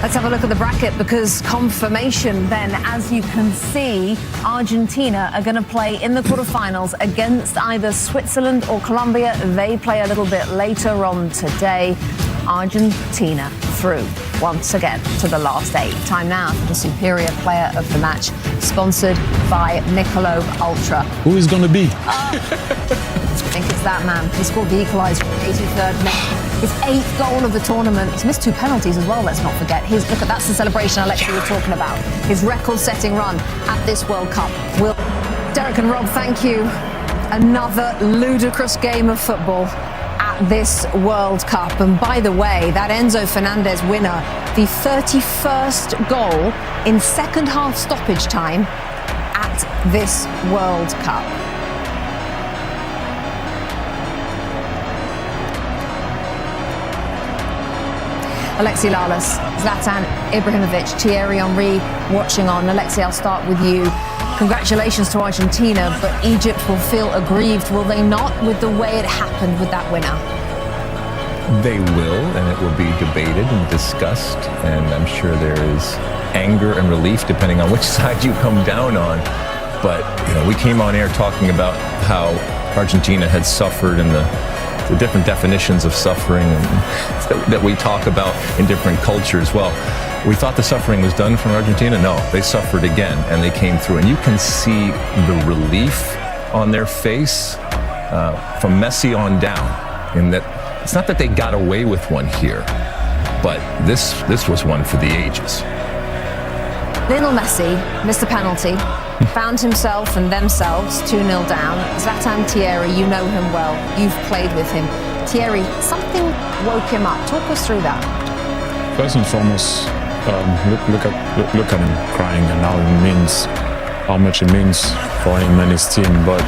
Let's have a look at the bracket, because confirmation then, as you can see, Argentina are going to play in the quarterfinals against either Switzerland or Colombia. They play a little bit later on today. Argentina through once again to the last 8. Time now for the superior player of the match, sponsored by Michelob Ultra. Who is going to be? I think it's that man. He scored the equaliser in the 83rd minute. His 8th goal of the tournament. He's missed 2 penalties as well, let's not forget. Look at that's the celebration Alexi was talking about. His record-setting run at this World Cup. Derek and Rob, thank you. Another ludicrous game of football at this World Cup. And by the way, that Enzo Fernandez winner, the 31st goal in second half stoppage time at this World Cup. Alexi Lalas, Zlatan Ibrahimović, Thierry Henry watching on. Alexi, I'll start with you. Congratulations to Argentina, but Egypt will feel aggrieved, will they not, with the way it happened with that winner? They will, and it will be debated and discussed, and I'm sure there is anger and relief depending on which side you come down on. But we came on air talking about how Argentina had suffered in the different definitions of suffering that we talk about in different cultures. Well, we thought the suffering was done from Argentina. No, they suffered again, and they came through. And you can see the relief on their face from Messi on down. In that, it's not that they got away with one here, but this was one for the ages. Lionel Messi missed a penalty, found himself and themselves 2-0 down. Zlatan, Thierry, you know him well. You've played with him. Thierry, something woke him up. Talk us through that. First and foremost, look at him crying, and how much it means for him and his team. But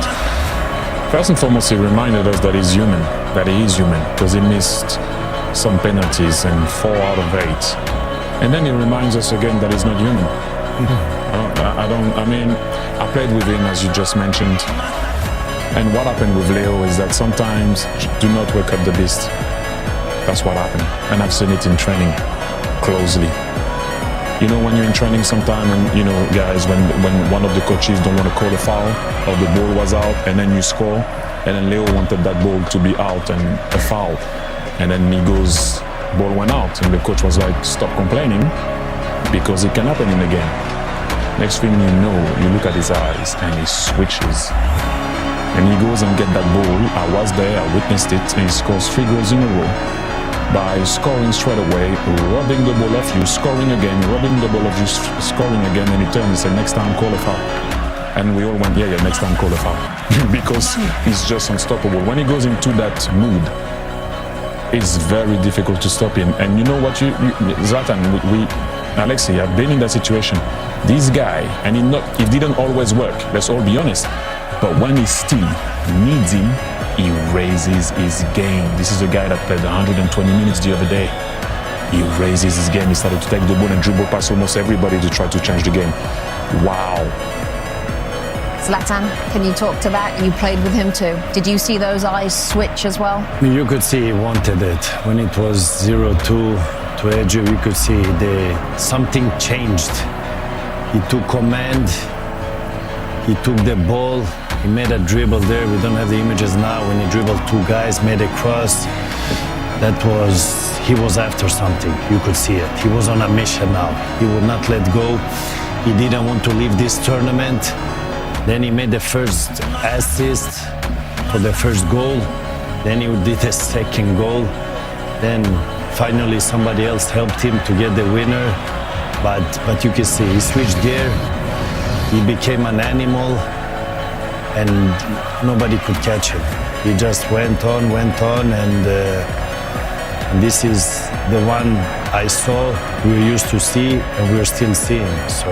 first and foremost, he reminded us that he's human, because he missed some penalties and 4 out of 8. And then he reminds us again that he's not human. I played with him, as you just mentioned. And what happened with Leo is that sometimes do not wake up the beast. That's what happened. And I've seen it in training closely. When you're in training sometime, and guys, when one of the coaches don't want to call a foul, or the ball was out, and then you score, and then Leo wanted that ball to be out and a foul. And then he goes, ball went out, and the coach was like, stop complaining, because it can happen in the game. Next thing you know, you look at his eyes and he switches. And he goes and get that ball. I was there, I witnessed it, and he scores 3 goals in a row by scoring straight away, rubbing the ball off you, scoring again, rubbing the ball off you, scoring again, and he turned and said, next time call a foul. And we all went, yeah, next time call a foul. Because he's just unstoppable. When he goes into that mood, it's very difficult to stop him. And you know what, Zlatan, Alexi, I've been in that situation. This guy, and it didn't always work, let's all be honest. But when his team needs him, he raises his game. This is a guy that played 120 minutes the other day. He raises his game. He started to take the ball and dribble past almost everybody to try to change the game. Wow. Zlatan, can you talk to that? You played with him too. Did you see those eyes switch as well? You could see he wanted it. When it was 0-2 to Egypt, you could see something changed. He took command. He took the ball. He made a dribble there. We don't have the images now. When he dribbled 2 guys, made a cross. He was after something. You could see it. He was on a mission now. He would not let go. He didn't want to leave this tournament. Then he made the first assist for the first goal. Then he did a second goal. Then finally somebody else helped him to get the winner. But you can see he switched gear. He became an animal, and nobody could catch him. He just went on, and this is the one I saw, we're used to see, and we're still seeing. So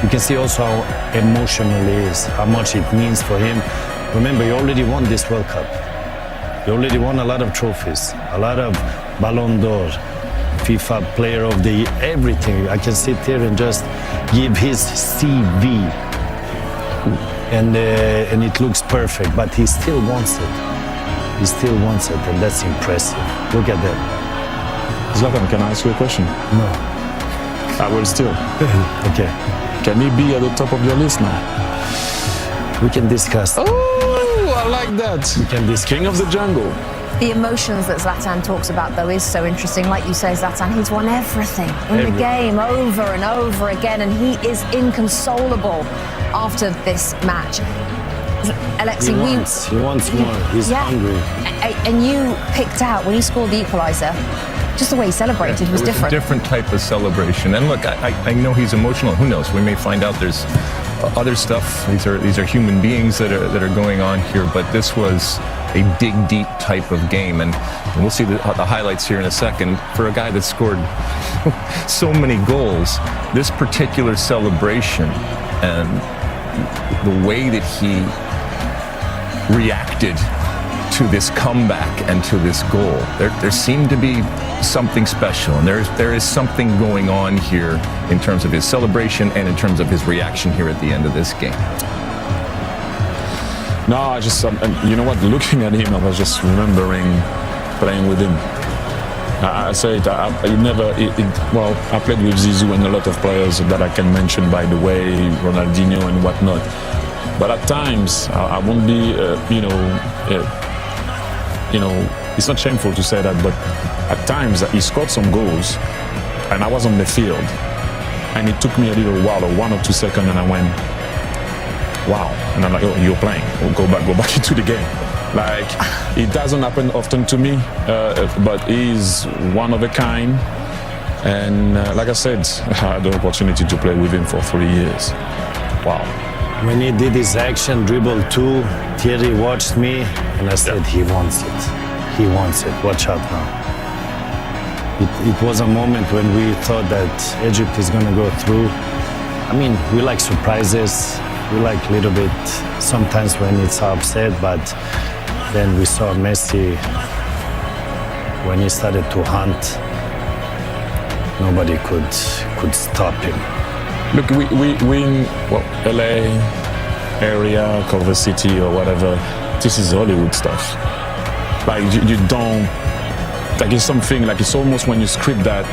you can see also how emotional he is, how much it means for him. Remember, he already won this World Cup. He already won a lot of trophies, a lot of Ballon d'Or, FIFA Player of the Year, everything. I can sit here and just give his CV, and it looks perfect, but he still wants it. He still wants it, and that's impressive. Look at that. Zlatan, can I ask you a question? No. I will still. Okay. Can he be at the top of your list now? We can discuss. Oh, I like that. We can discuss. King of the jungle. The emotions that Zlatan talks about, though, is so interesting. Like you say, Zlatan, he's won everything in the game over and over again, and he is inconsolable after this match. Alexi, He wants more. He's hungry. And you picked out, when he scored the equaliser, just the way he celebrated was different. A different type of celebration. And look, I know he's emotional. Who knows? We may find out there's other stuff. These are human beings that are going on here. But this was a dig deep type of game, and we'll see the highlights here in a second. For a guy that scored so many goals, this particular celebration and the way that he reacted to this comeback and to this goal, there seemed to be something special, and there is something going on here in terms of his celebration and in terms of his reaction here at the end of this game. No, I just, you know what, looking at him, I was just remembering playing with him. I say it, well, I played with Zizou and a lot of players that I can mention, by the way, Ronaldinho and whatnot. But at times, I won't be, it's not shameful to say that, but at times he scored some goals and I was on the field and it took me a little while, 1 or 2 seconds, and I went, wow. And I'm like, oh, you're playing. Well, go back into the game. Like, it doesn't happen often to me, but he's one of a kind. And like I said, I had the opportunity to play with him for 3 years. Wow. When he did his action, dribble 2, Thierry watched me and I said, he wants it. He wants it. Watch out now. It was a moment when we thought that Egypt is going to go through. I mean, we like surprises. We like a little bit sometimes when it's upset, but then we saw Messi when he started to hunt. Nobody could stop him. Look, we in LA area, Culver City or whatever. This is Hollywood stuff. Like you don't, like it's something, like it's almost when you script that,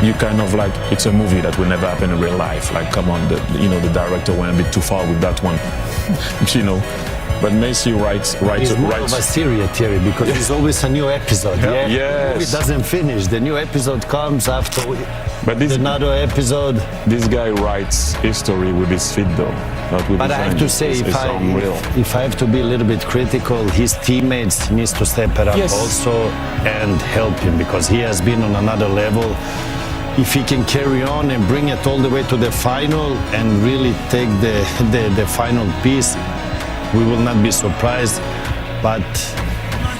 you kind of like, it's a movie that will never happen in real life. Like, come on, the director went a bit too far with that one, But Messi writes. It's more of a series, Thierry, because there's always a new episode. Yeah. Yes. The movie doesn't finish. The new episode comes after another episode. This guy writes history with his feet, though. Not with But his I have hands. to say, if I have to be a little bit critical, his teammates needs to step it up also and help him, because he has been on another level. If he can carry on and bring it all the way to the final and really take the final piece, we will not be surprised, but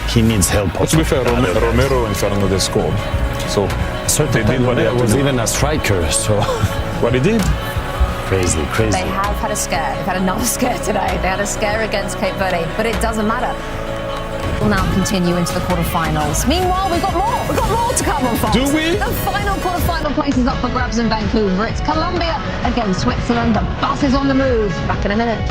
he needs help. To be fair, Romero and Fernando scored. So Certain they did what they had to was do. even a striker, so What he did. crazy. They have had a scare. They've had another scare today. They had a scare against Cape Verde, but it doesn't matter. We'll now continue into the quarterfinals. Meanwhile, we've got more to come on Fox. Do we? The final quarterfinal place is up for grabs in Vancouver. It's Colombia against Switzerland. The bus is on the move. Back in a minute.